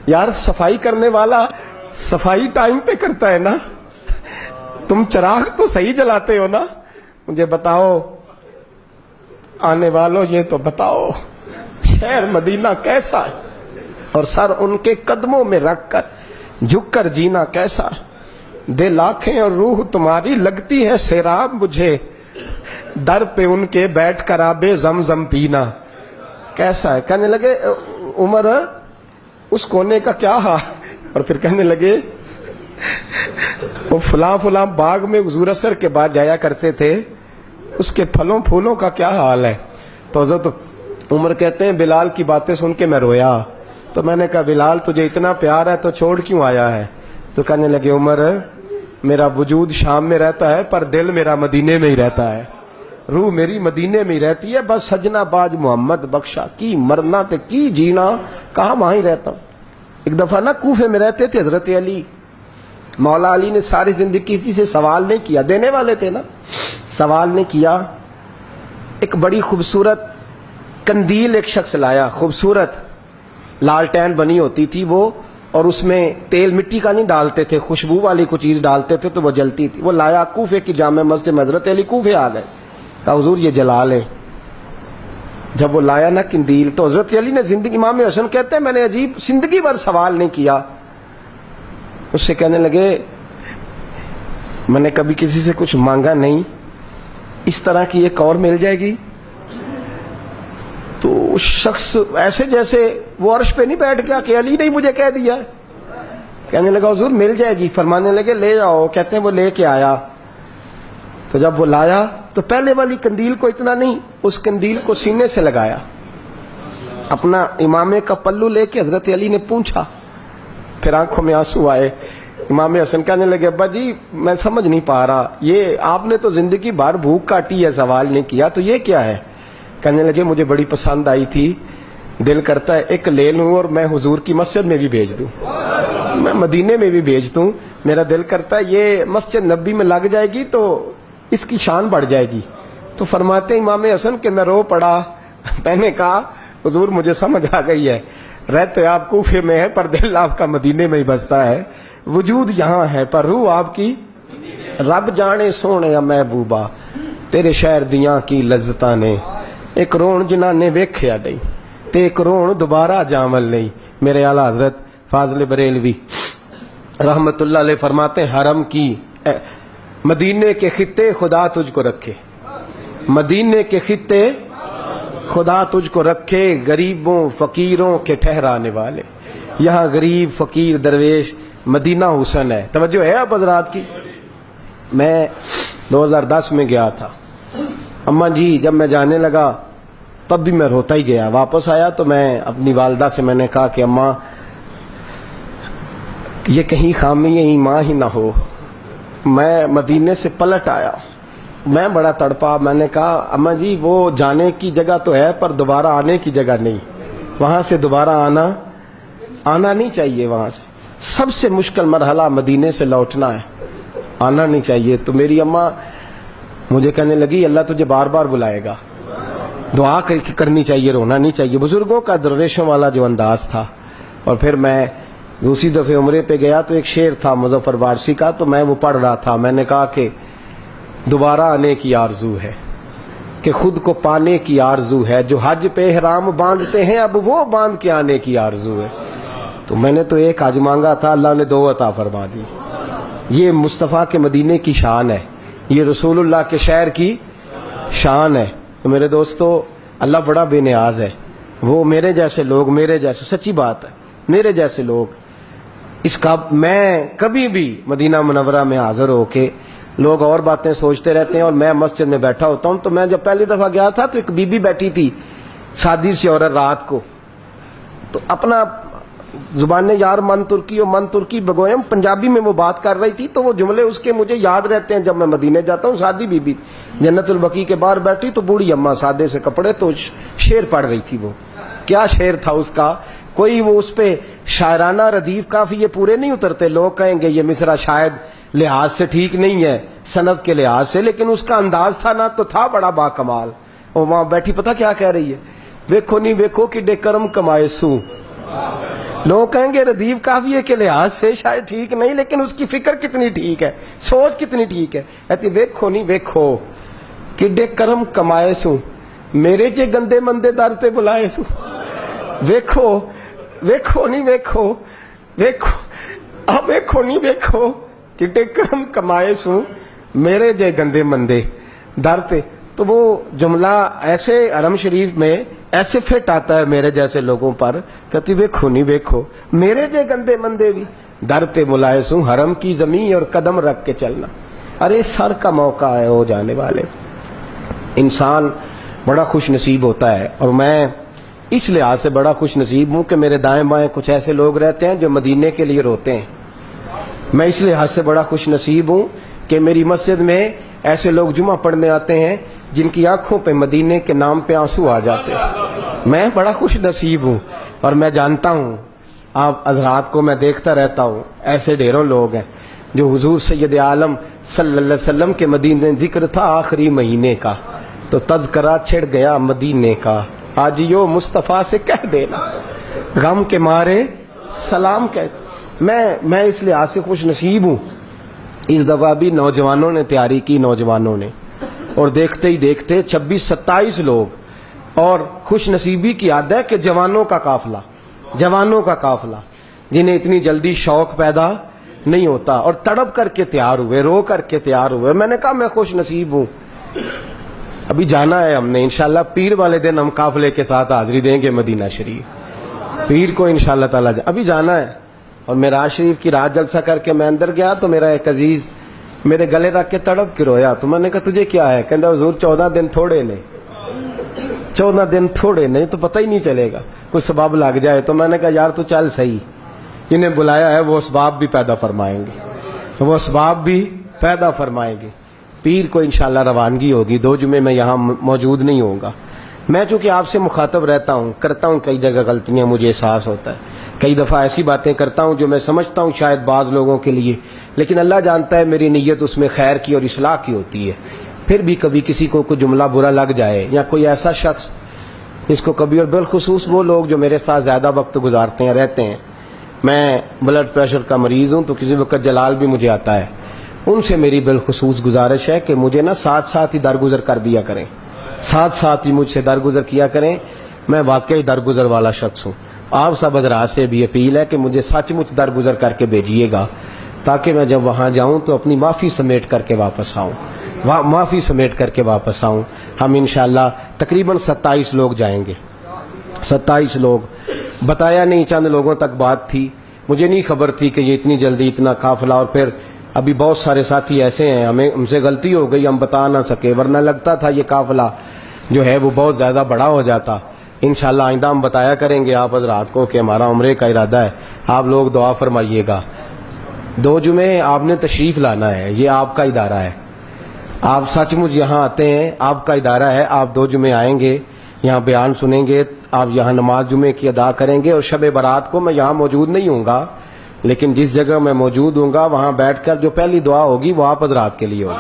یار صفائی کرنے والا صفائی ٹائم پہ کرتا ہے نا, تم چراغ تو صحیح جلاتے ہو نا. مجھے بتاؤ آنے والوں, یہ تو بتاؤ شہر مدینہ کیسا ہے, اور سر ان کے قدموں میں رکھ کر جھک کر جینا کیسا ہے. دل آنکھیں اور روح تمہاری لگتی ہے سیراب مجھے, در پہ ان کے بیٹھ کر آب زمزم پینا کیسا ہے. کہنے لگے عمر اس کونے کا کیا حال, اور پھر کہنے لگے وہ فلاں فلاں باغ میں حضور اثر کے بعد جایا کرتے تھے, اس کے پھلوں پھولوں کا کیا حال ہے. تو حضرت عمر کہتے ہیں بلال کی باتیں سن کے میں رویا. تو میں نے کہا بلال تجھے اتنا پیار ہے تو چھوڑ کیوں آیا ہے. تو کہنے لگے عمر میرا وجود شام میں رہتا ہے پر دل میرا مدینے میں ہی رہتا ہے, روح میری مدینے میں ہی رہتی ہے. بس سجنا باج محمد بخشا کی مرنا تے کی جینا, کہاں وہاں ہی رہتا ہوں. ایک دفعہ نا کوفے میں رہتے تھے حضرت علی, مولا علی نے ساری زندگی کسی سے سوال نہیں کیا, دینے والے تھے نا, سوال نہیں کیا. ایک بڑی خوبصورت کندیل ایک شخص لایا, خوبصورت لالٹین بنی ہوتی تھی وہ, اور اس میں تیل مٹی کا نہیں ڈالتے تھے, خوشبو والی کوئی چیز ڈالتے تھے تو وہ جلتی تھی. وہ لایا کوفے کی جامع مسجد میں, حضرت علی کوفے آ گئے, کہا حضور یہ جلا لیں. جب وہ لایا نا کندیل تو حضرت علی نے زندگی, امام حسن کہتے ہیں میں نے عجیب زندگی بھر سوال نہیں کیا. اس سے کہنے لگے میں نے کبھی کسی سے کچھ مانگا نہیں, اس طرح کی ایک اور مل جائے گی. تو اس شخص ایسے جیسے وہ عرش پہ نہیں بیٹھ گیا کہ علی نے مجھے کہہ دیا. کہنے لگا حضور مل جائے گی. فرمانے لگے لے جاؤ. کہتے ہیں وہ لے کے آیا. تو جب وہ لایا تو پہلے والی کندیل کو اتنا نہیں, اس کندیل کو سینے سے لگایا, اپنا امامے کا پلو لے کے حضرت علی نے پوچھا. پھر آنکھوں میں آنسو آئے. امام حسن کہنے لگے ابا جی میں سمجھ نہیں پا رہا, یہ آپ نے تو زندگی بھر بھوک کاٹی ہے, سوال نہیں کیا, تو یہ کیا ہے. کہنے لگے مجھے بڑی پسند آئی تھی, دل کرتا ہے ایک لے لوں اور میں حضور کی مسجد میں بھی بھیج دوں, میں مدینے میں بھی بھیج دوں. میرا دل کرتا ہے یہ مسجد نبی میں لگ جائے گی تو اس کی شان بڑھ جائے گی. تو فرماتے ہیں امام حسن کہ میں رو پڑا. میں نے کہا حضور مجھے سمجھ آ گئی ہے, رہتے آپ کوفے میں ہے پر دل آپ کا مدینے میں ہی بستا ہے, وجود یہاں ہے پر روح آپ کی. رب جانے سونے یا محبوبہ تیرے شہر دیاں کی لذتاں نے, ایک رون جنہ نے ویکھیا نہیں تے ایک رون دوبارہ جامل نہیں. میرے اعلیٰ حضرت فاضل بریلوی رحمت اللہ علیہ فرماتے ہیں حرم کی مدینے کے خطے خدا تجھ کو رکھے, مدینے کے خطے خدا تجھ کو رکھے, غریبوں فقیروں کے ٹھہرانے والے. یہاں غریب فقیر درویش مدینہ حسن ہے. توجہ ہے آپ حضرات کی. میں 2010 میں گیا تھا, اماں جی جب میں جانے لگا تب بھی میں روتا ہی گیا. واپس آیا تو میں اپنی والدہ سے میں نے کہا کہ اماں یہ کہیں خامی ایمان ہی نہ ہو. میں مدینے سے پلٹ آیا, میں بڑا تڑپا. میں نے کہا اماں جی وہ جانے کی جگہ تو ہے پر دوبارہ آنے کی جگہ نہیں, وہاں سے دوبارہ آنا نہیں چاہیے. وہاں سے سب سے مشکل مرحلہ مدینے سے لوٹنا ہے, آنا نہیں چاہیے. تو میری اماں مجھے کہنے لگی اللہ تجھے بار بار بلائے گا, دعا کرنی چاہیے, رونا نہیں چاہیے. بزرگوں کا درویشوں والا جو انداز تھا. اور پھر میں دوسری دفعہ عمرے پہ گیا تو ایک شعر تھا مظفر وارسی کا, تو میں وہ پڑھ رہا تھا. میں نے کہا کہ دوبارہ آنے کی آرزو ہے, کہ خود کو پانے کی آرزو ہے, جو حج پہ احرام باندھتے ہیں اب وہ باندھ کے آنے کی آرزو ہے. تو میں نے تو ایک حج مانگا تھا, اللہ نے 2 عطا فرما دی. یہ مصطفیٰ کے مدینے کی شان ہے, یہ رسول اللہ کے شہر کی شان ہے. تو میرے دوستو اللہ بڑا بے نیاز ہے. وہ میرے جیسے لوگ, میرے جیسے, سچی بات ہے, میرے جیسے لوگ اس کا, میں کبھی بھی مدینہ منورہ میں حاضر ہو کے لوگ اور باتیں سوچتے رہتے ہیں اور میں مسجد میں بیٹھا ہوتا ہوں. تو میں جب پہلی دفعہ گیا تھا تو ایک بی بی بیٹھی تھی سادی سی عورت رات کو, تو اپنا زبان یار من ترکی بگویم پنجابی میں وہ بات کر رہی تھی. تو وہ جملے اس کے مجھے یاد رہتے ہیں جب میں مدینے جاتا ہوں. سادی بی بی جنت البقیع کے باہر بیٹھی, تو بوڑھی اماں سادے سے کپڑے, تو شعر پڑھ رہی تھی. وہ کیا شعر تھا اس کا, کوئی وہ اس پہ شاعرانہ ردیف کافی یہ پورے نہیں اترتے. لوگ کہیں گے یہ مصرع شاید لحاظ سے ٹھیک نہیں ہے, صنف کے لحاظ سے, لیکن اس کا انداز تھا نا, تو تھا بڑا با کمال. اور وہاں بیٹھی پتہ کیا کہہ رہی ہے, ویکھو نہیں ویکھو کہ ڈے کرم کمائے سوں, لوگ کہیں گے ردیف قافیے کے لحاظ سے شاید ٹھیک نہیں، لیکن اس کی فکر کتنی ٹھیک ہے، سوچ کتنی ٹھیک ہے. کہتی ویکھو نہیں ویکھو کڈے کرم کمائے سو، میرے جے گندے مندے در تے بلائے سو. ویکھو ویکھو نہیں ویکھو ویکھو اب ویکھو نہیں ویکھو کڈے کرم کمائے سو، میرے جے گندے مندے در تے. تو وہ جملہ ایسے حرم شریف میں ایسے فٹ آتا ہے میرے جیسے لوگوں پر. کہتی ویکھو نہیں ویکھو میرے جے گندے مندے بھی در تے بلائے سوں، حرم کی زمین اور قدم رکھ کے چلنا. ارے سر کا موقع ہے ہو جانے والے. انسان بڑا خوش نصیب ہوتا ہے، اور میں اس لحاظ سے بڑا خوش نصیب ہوں کہ میرے دائیں بائیں کچھ ایسے لوگ رہتے ہیں جو مدینے کے لیے روتے ہیں. میں اس لحاظ سے بڑا خوش نصیب ہوں کہ میری مسجد میں ایسے لوگ جمعہ پڑھنے آتے ہیں جن کی آنکھوں پہ مدینے کے نام پہ آنسو آ جاتے ہیں. میں بڑا خوش نصیب ہوں، اور میں جانتا ہوں آپ حضرات کو میں دیکھتا رہتا ہوں، ایسے ڈھیروں لوگ ہیں جو حضور سید عالم صلی اللہ علیہ وسلم کے مدینے ذکر تھا آخری مہینے کا تو تذکرہ چھڑ گیا مدینے کا. آجیو مصطفیٰ سے کہہ دینا غم کے مارے سلام کہہ. میں اس لحاظ سے خوش نصیب ہوں. اس دفعہ بھی نوجوانوں نے تیاری کی، نوجوانوں نے، اور دیکھتے ہی دیکھتے 26-27 لوگ. اور خوش نصیبی کی عادت ہے کہ جوانوں کا قافلہ جنہیں اتنی جلدی شوق پیدا نہیں ہوتا، اور تڑپ کر کے تیار ہوئے، رو کر کے تیار ہوئے. میں نے کہا میں خوش نصیب ہوں. ابھی جانا ہے ہم نے انشاءاللہ، پیر والے دن ہم قافلے کے ساتھ حاضری دیں گے مدینہ شریف. پیر کو انشاءاللہ تعالی ابھی جانا ہے. اور معراج شریف کی رات جلسہ کر کے میں اندر گیا تو میرا ایک عزیز میرے گلے رکھ کے تڑپ کے رویا. تو میں نے کہا تجھے کیا ہے؟ کہتا حضور 14 دن تھوڑے نہیں تو پتہ ہی نہیں چلے گا، کوئی سبب لگ جائے. تو میں نے کہا یار تو چل صحیح، جنہیں بلایا ہے وہ اسباب بھی پیدا فرمائیں گے. پیر کو انشاءاللہ روانگی ہوگی. 2 جمعے میں یہاں موجود نہیں ہوں گا. میں چونکہ آپ سے مخاطب رہتا ہوں، کرتا ہوں کئی جگہ غلطیاں، مجھے احساس ہوتا ہے. کئی دفعہ ایسی باتیں کرتا ہوں جو میں سمجھتا ہوں شاید بعض لوگوں کے لیے، لیکن اللہ جانتا ہے میری نیت اس میں خیر کی اور اصلاح کی ہوتی ہے. پھر بھی کبھی کسی کو کوئی جملہ برا لگ جائے، یا کوئی ایسا شخص جس کو کبھی، اور بالخصوص وہ لوگ جو میرے ساتھ زیادہ وقت گزارتے ہیں رہتے ہیں. میں بلڈ پریشر کا مریض ہوں تو کسی وقت جلال بھی مجھے آتا ہے. ان سے میری بالخصوص گزارش ہے کہ مجھے ساتھ ہی درگزر کر دیا کریں، ساتھ ہی مجھ سے درگزر کیا کریں. میں واقعی درگزر والا شخص ہوں. آپ سب حضرات سے بھی اپیل ہے کہ مجھے سچ مچ درگزر کر کے بھیجیے گا، تاکہ میں جب وہاں جاؤں تو اپنی معافی سمیٹ کر کے واپس آؤں. ہم انشاءاللہ تقریباً 27 لوگ جائیں گے. 27 لوگ بتایا نہیں، چند لوگوں تک بات تھی. مجھے نہیں خبر تھی کہ یہ اتنی جلدی اتنا قافلہ. اور پھر ابھی بہت سارے ساتھی ایسے ہیں، ہم سے غلطی ہو گئی، ہم بتا نہ سکے، ورنہ لگتا تھا یہ قافلہ جو ہے وہ بہت زیادہ بڑا ہو جاتا. انشاءاللہ آئندہ ہم بتایا کریں گے آپ حضرات کو کہ ہمارا عمرے کا ارادہ ہے. آپ لوگ دعا فرمائیے گا. 2 جمعے آپ نے تشریف لانا ہے، یہ آپ کا ادارہ ہے. آپ سچ مچ یہاں آتے ہیں، آپ کا ادارہ ہے. آپ 2 جمعے آئیں گے، یہاں بیان سنیں گے، آپ یہاں نماز جمعے کی ادا کریں گے. اور شب برات کو میں یہاں موجود نہیں ہوں گا، لیکن جس جگہ میں موجود ہوں گا وہاں بیٹھ کر جو پہلی دعا ہوگی وہ آپ حضرات کے لیے ہوگی.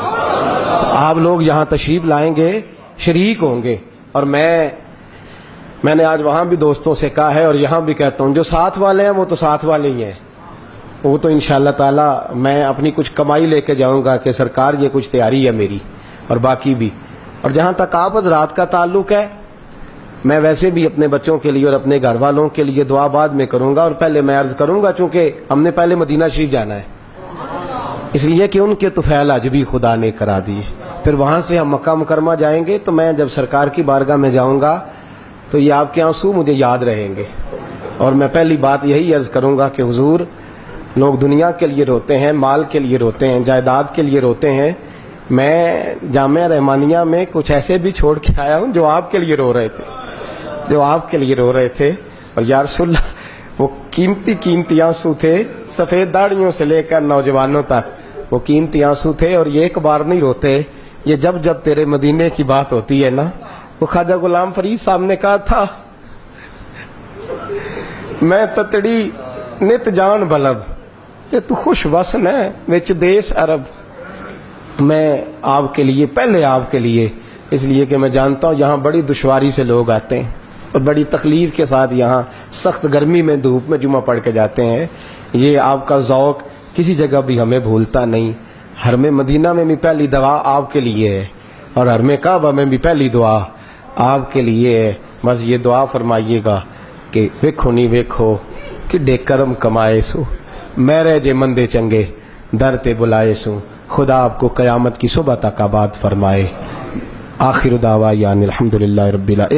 تو آپ لوگ یہاں تشریف لائیں گے، شریک ہوں گے. اور میں نے آج وہاں بھی دوستوں سے کہا ہے اور یہاں بھی کہتا ہوں، جو ساتھ والے ہیں وہ تو ساتھ والے ہی ہیں. وہ تو انشاءاللہ تعالی میں اپنی کچھ کمائی لے کے جاؤں گا کہ سرکار یہ کچھ تیاری ہے میری، اور باقی بھی. اور جہاں تک آپ حضرات کا تعلق ہے، میں ویسے بھی اپنے بچوں کے لیے اور اپنے گھر والوں کے لیے دعا بعد میں کروں گا. اور پہلے میں عرض کروں گا، چونکہ ہم نے پہلے مدینہ شریف جانا ہے، اس لیے کہ ان کے طفیل آج بھی خدا نے کرا دیے. پھر وہاں سے ہم مکہ مکرمہ جائیں گے. تو میں جب سرکار کی بارگاہ میں جاؤں گا تو یہ آپ کے آنسو مجھے یاد رہیں گے. اور میں پہلی بات یہی عرض کروں گا کہ حضور، لوگ دنیا کے لیے روتے ہیں، مال کے لیے روتے ہیں، جائیداد کے لیے روتے ہیں. میں جامعہ رحمانیہ میں کچھ ایسے بھی چھوڑ کے آیا ہوں جو آپ کے لیے رو رہے تھے. اور یا رسول اللہ، وہ قیمتی آنسو تھے، سفید داڑھیوں سے لے کر نوجوانوں تک وہ قیمتی آنسو تھے. اور یہ ایک بار نہیں روتے، یہ جب تیرے مدینے کی بات ہوتی ہے نا. وہ خواجہ غلام فرید صاحب نے کہا تھا، میں تتڑی نت جان بلب کہ تو خوش وسن ہے وچ دیس عرب. میں آپ کے لیے، پہلے آپ کے لیے، اس لیے کہ میں جانتا ہوں یہاں بڑی دشواری سے لوگ آتے ہیں. اور بڑی تکلیف کے ساتھ یہاں سخت گرمی میں دھوپ میں جمعہ پڑھ کے جاتے ہیں. یہ آپ کا ذوق کسی جگہ بھی ہمیں بھولتا نہیں. حرم مدینہ میں بھی پہلی دعا آپ کے لیے ہے اور حرم کعبہ میں بھی پہلی دعا آپ کے لیے ہے. بس یہ دعا فرمائیے گا کہ ویکھو نہیں ویکھو کہ کرم کمائے سو میرے جے مندے چنگے در تے بلائے سو. خدا آپ کو قیامت کی صبح تک آباد فرمائے. آخر دعویٰ یعنی الحمدللہ رب العالمین.